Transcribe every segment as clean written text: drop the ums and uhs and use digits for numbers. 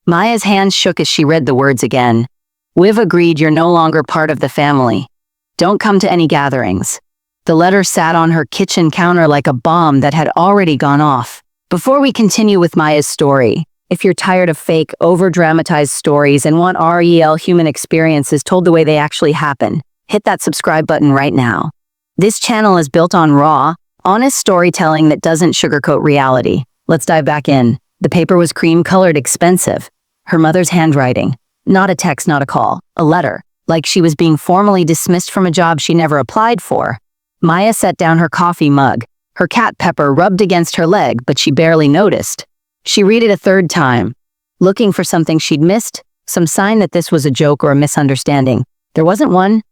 Maya's hands shook as she read the words again. We've agreed you're no longer part of the family. Don't come to any gatherings. The letter sat on her kitchen counter like a bomb that had already gone off. Before we continue with Maya's story, if you're tired of fake, over-dramatized stories and want real human experiences told the way they actually happen, hit that subscribe button right now. This channel is built on raw, honest storytelling that doesn't sugarcoat reality. Let's dive back in. The paper was cream-colored, expensive. Her mother's handwriting. Not a text, not a call. A letter. Like she was being formally dismissed from a job she never applied for. Maya set down her coffee mug. Her cat Pepper rubbed against her leg, but she barely noticed. She read it a third time, looking for something she'd missed, some sign that this was a joke or a misunderstanding. There wasn't one.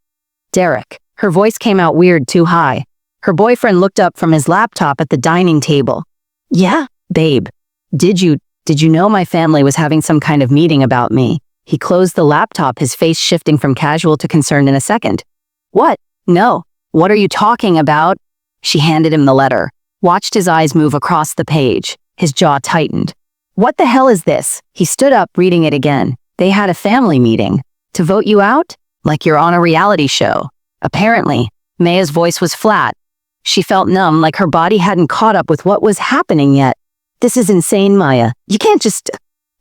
Derek. Her voice came out weird, too high. Her boyfriend looked up from his laptop at the dining table. Yeah, babe. Did you know my family was having some kind of meeting about me? He closed the laptop, his face shifting from casual to concerned in a second. What? No. What are you talking about? She handed him the letter, watched his eyes move across the page. His jaw tightened. What the hell is this? He stood up, reading it again. They had a family meeting. To vote you out? Like you're on a reality show. Apparently. Maya's voice was flat. She felt numb, like her body hadn't caught up with what was happening yet. This is insane, Maya. You can't just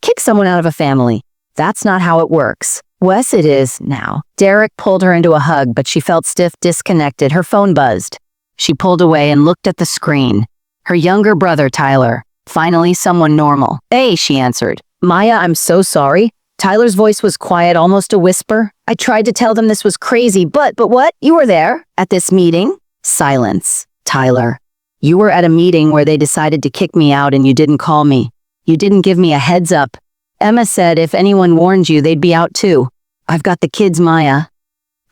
kick someone out of a family. That's not how it works. Wes, it is now. Derek pulled her into a hug, but she felt stiff, disconnected. Her phone buzzed. She pulled away and looked at the screen. Her younger brother, Tyler. Finally, someone normal. Hey, she answered. Maya, I'm so sorry. Tyler's voice was quiet, almost a whisper. I tried to tell them this was crazy, but what? You were there? At this meeting? Silence. Tyler. You were at a meeting where they decided to kick me out and you didn't call me. You didn't give me a heads up. Emma said if anyone warned you, they'd be out too. I've got the kids, Maya.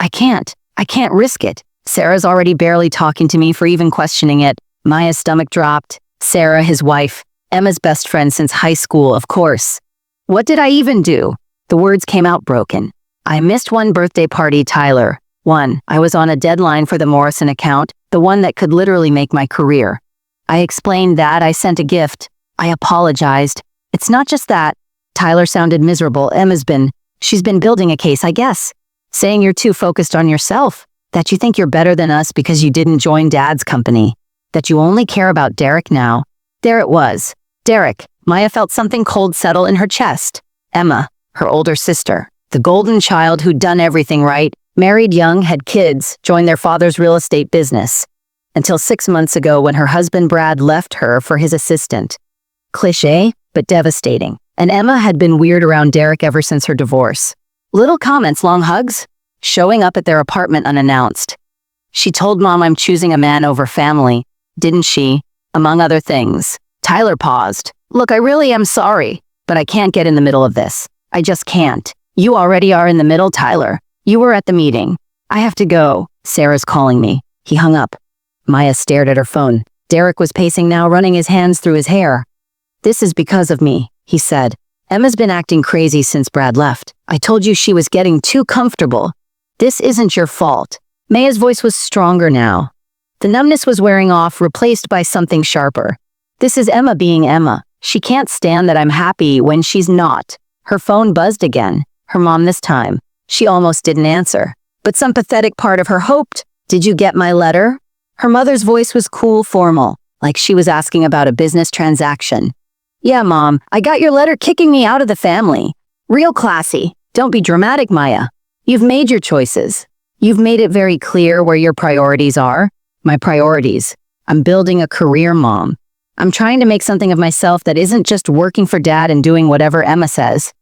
I can't risk it. Sarah's already barely talking to me for even questioning it. Maya's stomach dropped. Sarah, his wife, Emma's best friend since high school, of course. What did I even do? The words came out broken. I missed one birthday party, Tyler. One. I was on a deadline for the Morrison account, the one that could literally make my career. I explained that. I sent a gift. I apologized. It's not just that. Tyler sounded miserable. She's been building a case, I guess. Saying you're too focused on yourself. That you think you're better than us because you didn't join Dad's company. That you only care about Derek now. There it was. Derek. Maya felt something cold settle in her chest. Emma, her older sister. The golden child who'd done everything right. Married young, had kids, joined their father's real estate business. Until 6 months ago when her husband Brad left her for his assistant. Cliché, but devastating. And Emma had been weird around Derek ever since her divorce. Little comments, long hugs. Showing up at their apartment unannounced. She told Mom I'm choosing a man over family. Didn't she? Among other things. Tyler paused. Look, I really am sorry, but I can't get in the middle of this. I just can't. You already are in the middle, Tyler. You were at the meeting. I have to go. Sarah's calling me. He hung up. Maya stared at her phone. Derek was pacing now, running his hands through his hair. This is because of me, he said. Emma's been acting crazy since Brad left. I told you she was getting too comfortable. This isn't your fault. Maya's voice was stronger now. The numbness was wearing off, replaced by something sharper. This is Emma being Emma. She can't stand that I'm happy when she's not. Her phone buzzed again. Her mom this time. She almost didn't answer. But some pathetic part of her hoped. Did you get my letter? Her mother's voice was cool, formal, like she was asking about a business transaction. Yeah, Mom, I got your letter kicking me out of the family. Real classy. Don't be dramatic, Maya. You've made your choices. You've made it very clear where your priorities are. My priorities. I'm building a career, Mom. I'm trying to make something of myself that isn't just working for Dad and doing whatever Emma says.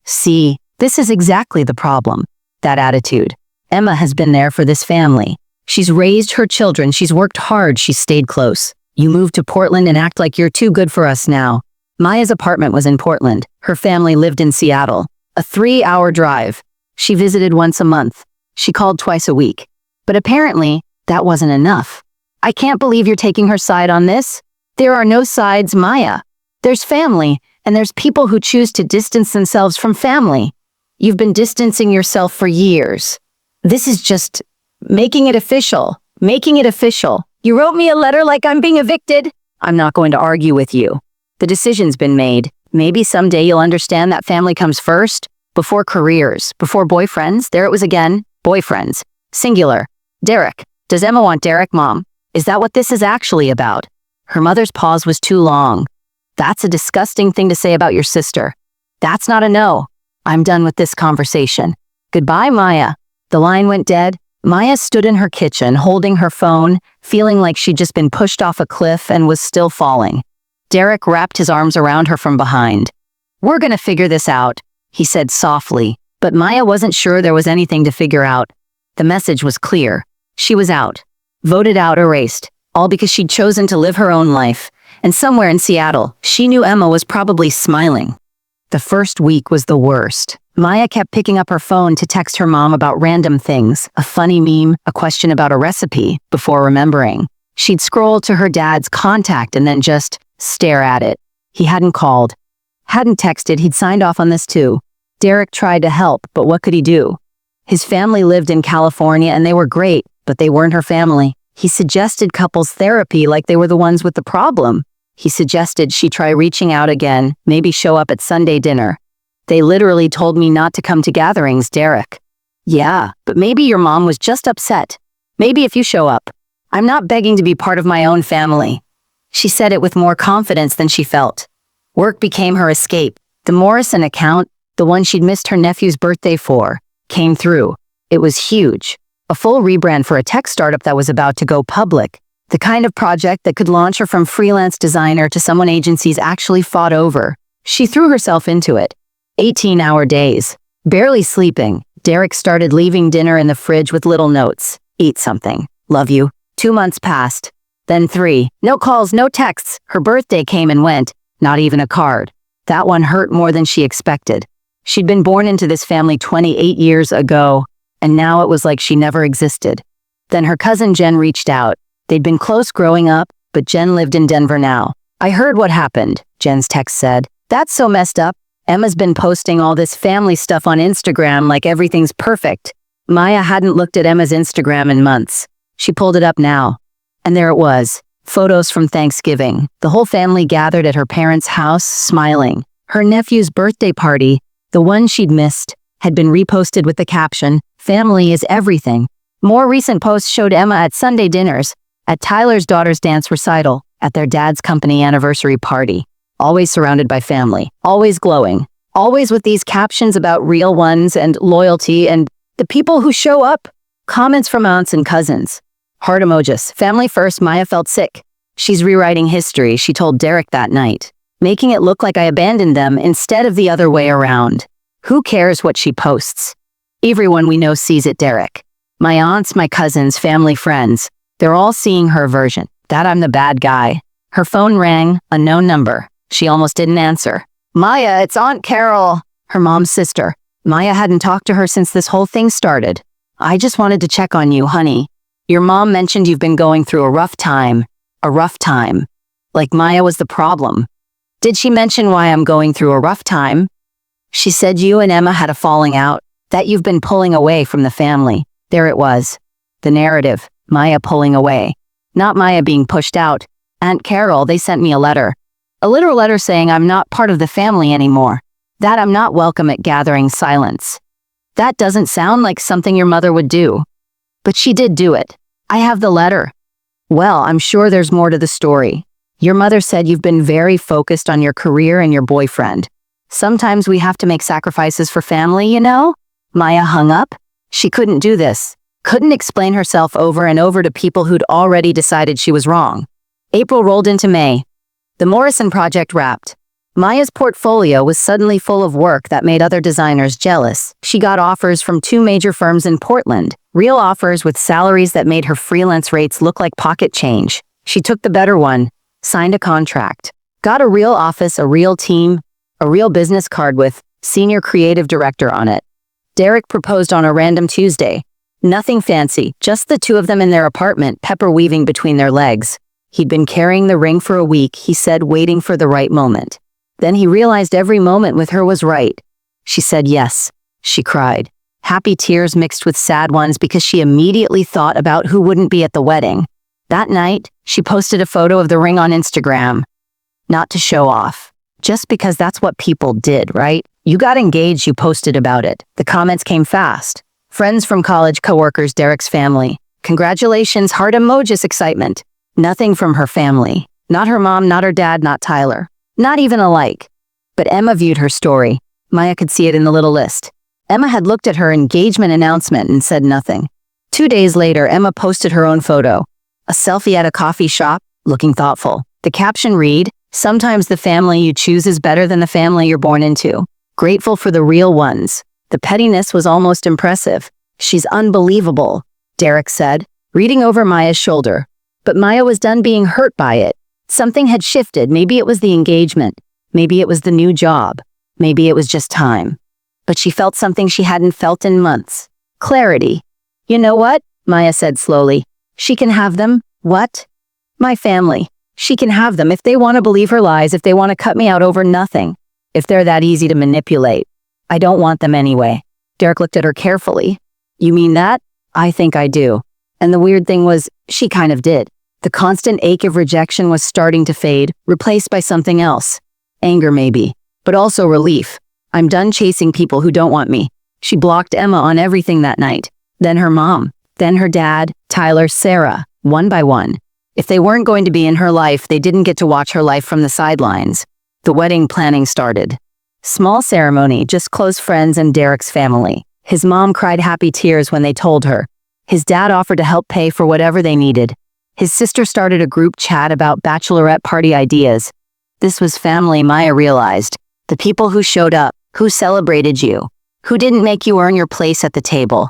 See, this is exactly the problem. That attitude. Emma has been there for this family. She's raised her children. She's worked hard. She's stayed close. You moved to Portland and act like you're too good for us now. Maya's apartment was in Portland. Her family lived in Seattle. A 3-hour drive. She visited once a month. She called twice a week. But apparently, that wasn't enough. I can't believe you're taking her side on this. There are no sides, Maya. There's family, and there's people who choose to distance themselves from family. You've been distancing yourself for years. This is just making it official. Making it official. You wrote me a letter like I'm being evicted. I'm not going to argue with you. The decision's been made. Maybe someday you'll understand that family comes first, before careers, before boyfriends. There it was again, boyfriends. Singular. Derek. Does Emma want Derek, Mom? Is that what this is actually about? Her mother's pause was too long. That's a disgusting thing to say about your sister. That's not a no. I'm done with this conversation. Goodbye, Maya. The line went dead. Maya stood in her kitchen, holding her phone, feeling like she'd just been pushed off a cliff and was still falling. Derek wrapped his arms around her from behind. We're gonna figure this out, he said softly, but Maya wasn't sure there was anything to figure out. The message was clear. She was out. Voted out, erased. All because she'd chosen to live her own life. And somewhere in Seattle, she knew Emma was probably smiling. The first week was the worst. Maya kept picking up her phone to text her mom about random things, a funny meme, a question about a recipe, before remembering. She'd scroll to her dad's contact and then just stare at it. He hadn't called. Hadn't texted, he'd signed off on this too. Derek tried to help, but what could he do? His family lived in California and they were great, but they weren't her family. He suggested couples therapy like they were the ones with the problem. He suggested she try reaching out again, maybe show up at Sunday dinner. They literally told me not to come to gatherings, Derek. Yeah, but maybe your mom was just upset. Maybe if you show up. I'm not begging to be part of my own family. She said it with more confidence than she felt. Work became her escape. The Morrison account, the one she'd missed her nephew's birthday for, came through. It was huge. A full rebrand for a tech startup that was about to go public. The kind of project that could launch her from freelance designer to someone agencies actually fought over. She threw herself into it. 18-hour days. Barely sleeping, Derek started leaving dinner in the fridge with little notes. Eat something. Love you. 2 months passed. Then 3. No calls, no texts. Her birthday came and went. Not even a card. That one hurt more than she expected. She'd been born into this family 28 years ago, and now it was like she never existed. Then her cousin Jen reached out. They'd been close growing up, but Jen lived in Denver now. I heard what happened, Jen's text said. That's so messed up. Emma's been posting all this family stuff on Instagram like everything's perfect. Maya hadn't looked at Emma's Instagram in months. She pulled it up now. And there it was. Photos from Thanksgiving. The whole family gathered at her parents' house, smiling. Her nephew's birthday party, the one she'd missed, had been reposted with the caption, "Family is everything." More recent posts showed Emma at Sunday dinners, at Tyler's daughter's dance recital, at their dad's company anniversary party. Always surrounded by family, always glowing, always with these captions about real ones and loyalty and the people who show up. Comments from aunts and cousins. Heart emojis. Family first. Maya felt sick. She's rewriting history, she told Derek that night, making it look like I abandoned them instead of the other way around. Who cares what she posts? Everyone we know sees it, Derek. My aunts, my cousins, family, friends. They're all seeing her version. That I'm the bad guy. Her phone rang, unknown number. She almost didn't answer. Maya, it's Aunt Carol, her mom's sister. Maya hadn't talked to her since this whole thing started. I just wanted to check on you, honey. Your mom mentioned you've been going through a rough time. A rough time. Like Maya was the problem. Did she mention why I'm going through a rough time? She said you and Emma had a falling out, that you've been pulling away from the family. There it was. The narrative. Maya pulling away. Not Maya being pushed out. Aunt Carol, they sent me a letter. A literal letter saying I'm not part of the family anymore. That I'm not welcome at gathering silence. That doesn't sound like something your mother would do. But she did do it. I have the letter. Well, I'm sure there's more to the story. Your mother said you've been very focused on your career and your boyfriend. Sometimes we have to make sacrifices for family, you know? Maya hung up. She couldn't do this. Couldn't explain herself over and over to people who'd already decided she was wrong. April rolled into May. The Morrison project wrapped. Maya's portfolio was suddenly full of work that made other designers jealous. She got offers from 2 major firms in Portland, real offers with salaries that made her freelance rates look like pocket change. She took the better one, signed a contract, got a real office, a real team, a real business card with senior creative director on it. Derek proposed on a random Tuesday. Nothing fancy, just the 2 of them in their apartment, pepper weaving between their legs. He'd been carrying the ring for a week, he said, waiting for the right moment. Then he realized every moment with her was right. She said yes. She cried. Happy tears mixed with sad ones because she immediately thought about who wouldn't be at the wedding. That night, she posted a photo of the ring on Instagram. Not to show off, just because that's what people did, right? You got engaged, you posted about it. The comments came fast. Friends from college, coworkers, Derek's family. Congratulations, heart emojis, excitement. Nothing from her family. Not her mom, not her dad, not Tyler. Not even a like. But Emma viewed her story. Maya could see it in the little list. Emma had looked at her engagement announcement and said nothing. 2 days later, Emma posted her own photo. A selfie at a coffee shop, looking thoughtful. The caption read, "Sometimes the family you choose is better than the family you're born into. Grateful for the real ones." The pettiness was almost impressive. "She's unbelievable," Derek said, reading over Maya's shoulder. But Maya was done being hurt by it. Something had shifted. Maybe it was the engagement. Maybe it was the new job. Maybe it was just time. But she felt something she hadn't felt in months. Clarity. "You know what?" Maya said slowly. "She can have them." "What?" "My family. She can have them if they want to believe her lies, if they want to cut me out over nothing. If they're that easy to manipulate. I don't want them anyway." Derek looked at her carefully. "You mean that?" "I think I do." And the weird thing was, she kind of did. The constant ache of rejection was starting to fade, replaced by something else. Anger maybe, but also relief. "I'm done chasing people who don't want me." She blocked Emma on everything that night. Then her mom. Then her dad, Tyler, Sarah, one by one. If they weren't going to be in her life, they didn't get to watch her life from the sidelines. The wedding planning started. Small ceremony, just close friends and Derek's family. His mom cried happy tears when they told her. His dad offered to help pay for whatever they needed. His sister started a group chat about bachelorette party ideas. This was family, Maya realized. The people who showed up, who celebrated you, who didn't make you earn your place at the table.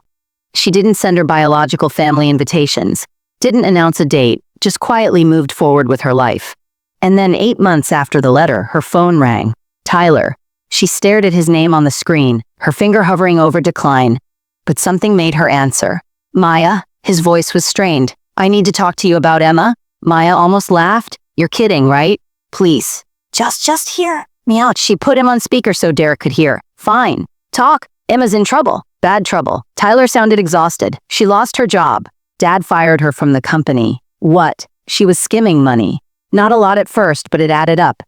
She didn't send her biological family invitations, didn't announce a date, just quietly moved forward with her life. And then 8 months after the letter, her phone rang. Tyler. She stared at his name on the screen, her finger hovering over decline. But something made her answer. "Maya?" His voice was strained. "I need to talk to you about Emma." Maya almost laughed. "You're kidding, right? Please. Just hear me out." She put him on speaker so Derek could hear. "Fine. Talk. Emma's in trouble. Bad trouble." Tyler sounded exhausted. She lost her job. Dad fired her from the company. What? She was skimming money. Not a lot at first, but it added up.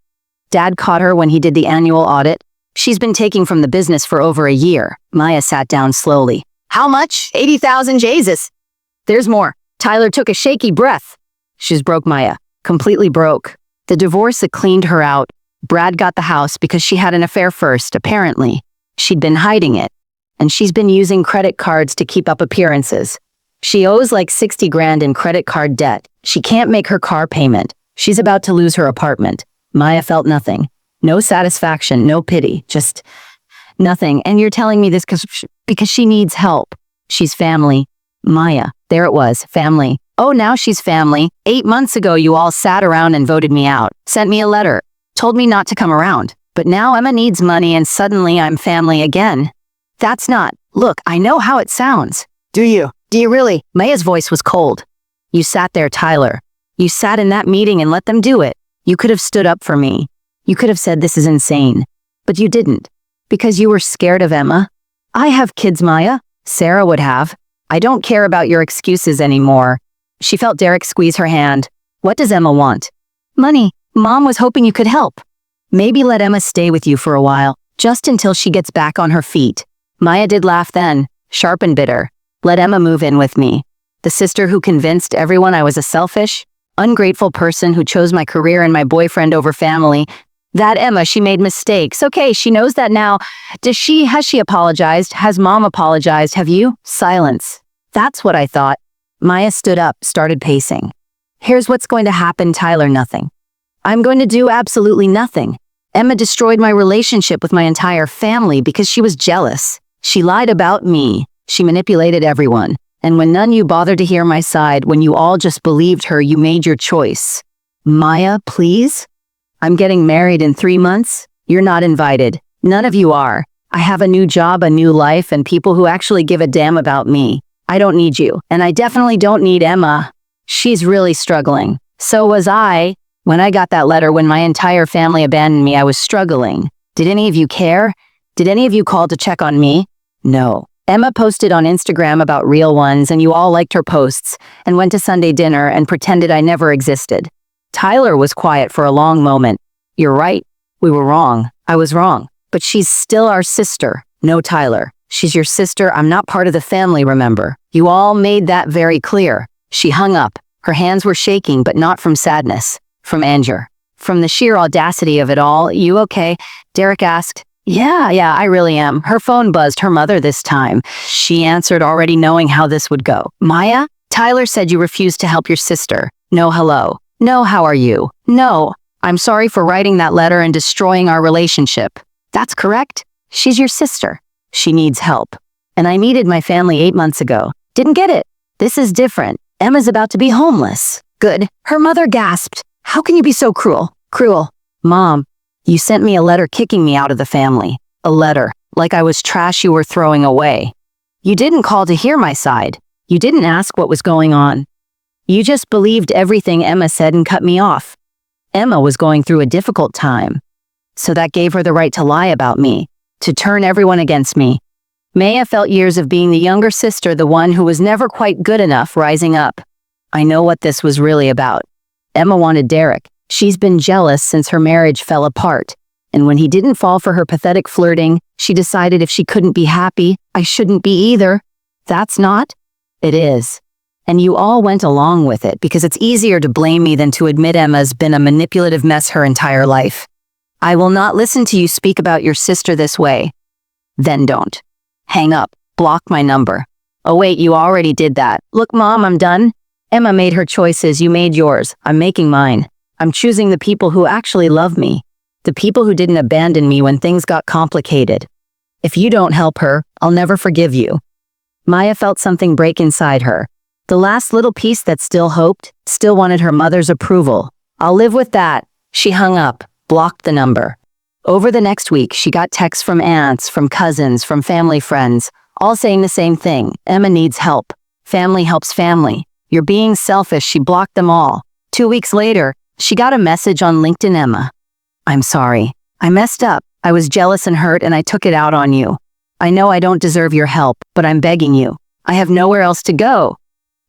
Dad caught her when he did the annual audit. She's been taking from the business for over a year. Maya sat down slowly. "How much?" 80,000, Jesus. "There's more." Tyler took a shaky breath. "She's broke, Maya. Completely broke. The divorce had cleaned her out. Brad got the house because she had an affair first, apparently. She'd been hiding it. And she's been using credit cards to keep up appearances. She owes like 60 grand in credit card debt. She can't make her car payment. She's about to lose her apartment." Maya felt nothing. No satisfaction, no pity, just nothing. "And you're telling me this because she needs help. She's family." Maya, there it was, family. "Oh, now she's family. 8 months ago you all sat around and voted me out, sent me a letter, told me not to come around. But now Emma needs money and suddenly I'm family again. That's not, look, I know how it sounds." "Do you? Do you really?" Maya's voice was cold. "You sat there, Tyler. You sat in that meeting and let them do it. You could have stood up for me. You could have said this is insane. But you didn't. Because you were scared of Emma. I have kids, Maya. Sarah would have. I don't care about your excuses anymore." She felt Derek squeeze her hand. "What does Emma want?" "Money. Mom was hoping you could help. Maybe let Emma stay with you for a while, just until she gets back on her feet." Maya did laugh then, sharp and bitter. "Let Emma move in with me. The sister who convinced everyone I was a selfish, ungrateful person who chose my career and my boyfriend over family. That Emma, she made mistakes. Okay, she knows that now. Has she apologized? Has Mom apologized? Have you?" Silence. "That's what I thought." Maya stood up, started pacing. "Here's what's going to happen, Tyler, nothing. I'm going to do absolutely nothing. Emma destroyed my relationship with my entire family because she was jealous. She lied about me. She manipulated everyone. And when none of you bothered to hear my side, when you all just believed her, you made your choice. Maya, please? I'm getting married in 3 months. You're not invited. None of you are. I have a new job, a new life, and people who actually give a damn about me. I don't need you. And I definitely don't need Emma. She's really struggling. So was I. When I got that letter, when my entire family abandoned me, I was struggling. Did any of you care? Did any of you call to check on me? No. Emma posted on Instagram about real ones, and you all liked her posts, and went to Sunday dinner and pretended I never existed. Tyler was quiet for a long moment. You're right. We were wrong. I was wrong. But she's still our sister. No, Tyler. She's your sister. I'm not part of the family, remember? You all made that very clear. She hung up. Her hands were shaking, but not from sadness. From anger. From the sheer audacity of it all. You okay? Derek asked. Yeah, I really am. Her phone buzzed her mother this time. She answered, already knowing how this would go. Maya? Tyler said you refused to help your sister. No hello. No how are you? No. I'm sorry for writing that letter and destroying our relationship. That's correct. She's your sister. She needs help. And I needed my family 8 months ago. Didn't get it. This is different. Emma's about to be homeless. Good. Her mother gasped. How can you be so cruel? Cruel. Mom, you sent me a letter kicking me out of the family. A letter, like I was trash you were throwing away. You didn't call to hear my side. You didn't ask what was going on. You just believed everything Emma said and cut me off. Emma was going through a difficult time. So that gave her the right to lie about me, to turn everyone against me. Maya felt years of being the younger sister, the one who was never quite good enough, rising up. I know what this was really about. Emma wanted Derek. She's been jealous since her marriage fell apart. And when he didn't fall for her pathetic flirting, she decided if she couldn't be happy, I shouldn't be either. That's not? It is. And you all went along with it because it's easier to blame me than to admit Emma's been a manipulative mess her entire life. I will not listen to you speak about your sister this way. Then don't. Hang up. Block my number. Oh wait, you already did that. Look, Mom, I'm done. Emma made her choices, you made yours. I'm making mine. I'm choosing the people who actually love me. The people who didn't abandon me when things got complicated. If you don't help her, I'll never forgive you. Maya felt something break inside her. The last little piece that still hoped, still wanted her mother's approval. I'll live with that. She hung up, blocked the number. Over the next week, she got texts from aunts, from cousins, from family friends, all saying the same thing. Emma needs help. Family helps family. You're being selfish. She blocked them all. 2 weeks later, she got a message on LinkedIn. Emma, I'm sorry. I messed up. I was jealous and hurt and I took it out on you. I know I don't deserve your help, but I'm begging you. I have nowhere else to go.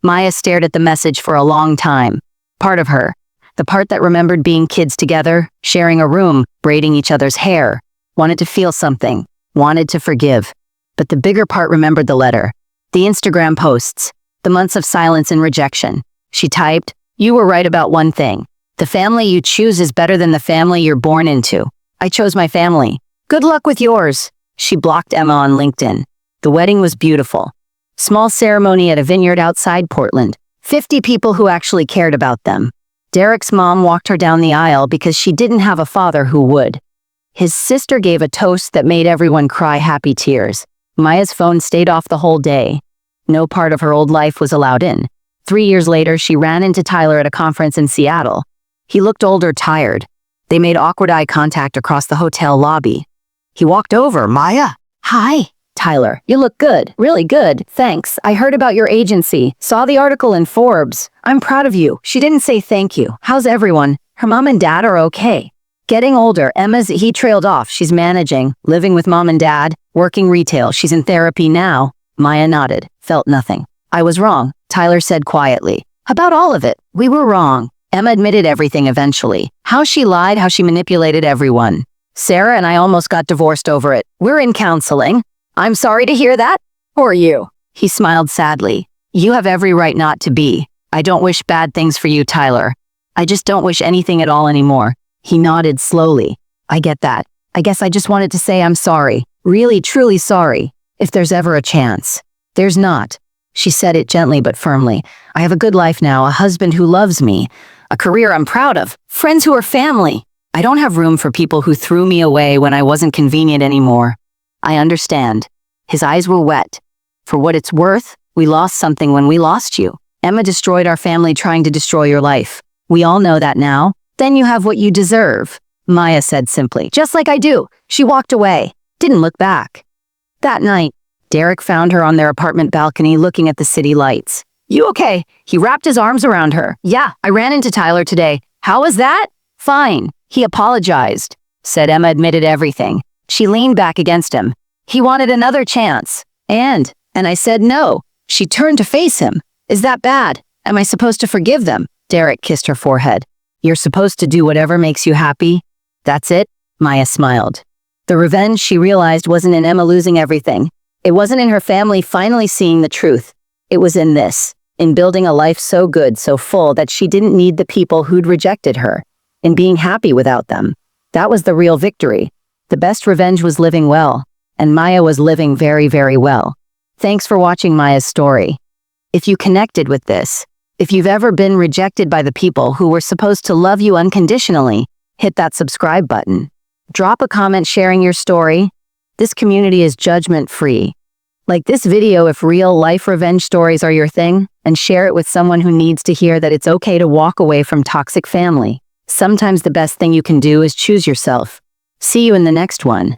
Maya stared at the message for a long time. Part of her, the part that remembered being kids together, sharing a room, braiding each other's hair, wanted to feel something, wanted to forgive. But the bigger part remembered the letter, the Instagram posts, the months of silence and rejection. She typed, you were right about one thing. The family you choose is better than the family you're born into. I chose my family. Good luck with yours. She blocked Emma on LinkedIn. The wedding was beautiful. Small ceremony at a vineyard outside Portland. 50 people who actually cared about them. Derek's mom walked her down the aisle because she didn't have a father who would. His sister gave a toast that made everyone cry happy tears. Maya's phone stayed off the whole day. No part of her old life was allowed in. 3 years later, she ran into Tyler at a conference in Seattle. He looked older, tired. They made awkward eye contact across the hotel lobby. He walked over. Maya? Hi. Tyler, you look good. Really good. Thanks. I heard about your agency. Saw the article in Forbes. I'm proud of you. She didn't say thank you. How's everyone? Her mom and dad are okay. Getting older. He trailed off. She's managing, living with mom and dad, working retail. She's in therapy now. Maya nodded, felt nothing. I was wrong, Tyler said quietly. About all of it. We were wrong. Emma admitted everything eventually. How she lied, how she manipulated everyone. Sarah and I almost got divorced over it. We're in counseling. I'm sorry to hear that. Or you. He smiled sadly. You have every right not to be. I don't wish bad things for you, Tyler. I just don't wish anything at all anymore. He nodded slowly. I get that. I guess I just wanted to say I'm sorry. Really, truly sorry. If there's ever a chance. There's not. She said it gently but firmly. I have a good life now, a husband who loves me, a career I'm proud of, friends who are family. I don't have room for people who threw me away when I wasn't convenient anymore. I understand. His eyes were wet. For what it's worth, we lost something when we lost you. Emma destroyed our family trying to destroy your life. We all know that now. Then you have what you deserve, Maya said simply. Just like I do. She walked away. Didn't look back. That night, Derek found her on their apartment balcony looking at the city lights. You okay? He wrapped his arms around her. Yeah, I ran into Tyler today. How was that? Fine. He apologized. Said Emma admitted everything. She leaned back against him. He wanted another chance. And I said no. She turned to face him. Is that bad? Am I supposed to forgive them? Derek kissed her forehead. You're supposed to do whatever makes you happy. That's it. Maya smiled. The revenge, she realized, wasn't in Emma losing everything. It wasn't in her family finally seeing the truth. It was in this, in building a life so good, so full, that she didn't need the people who'd rejected her, in being happy without them. That was the real victory. The best revenge was living well, and Maya was living very, very well. Thanks for watching Maya's story. If you connected with this, if you've ever been rejected by the people who were supposed to love you unconditionally, hit that subscribe button. Drop a comment sharing your story. This community is judgment-free. Like this video if real-life revenge stories are your thing, and share it with someone who needs to hear that it's okay to walk away from toxic family. Sometimes the best thing you can do is choose yourself. See you in the next one.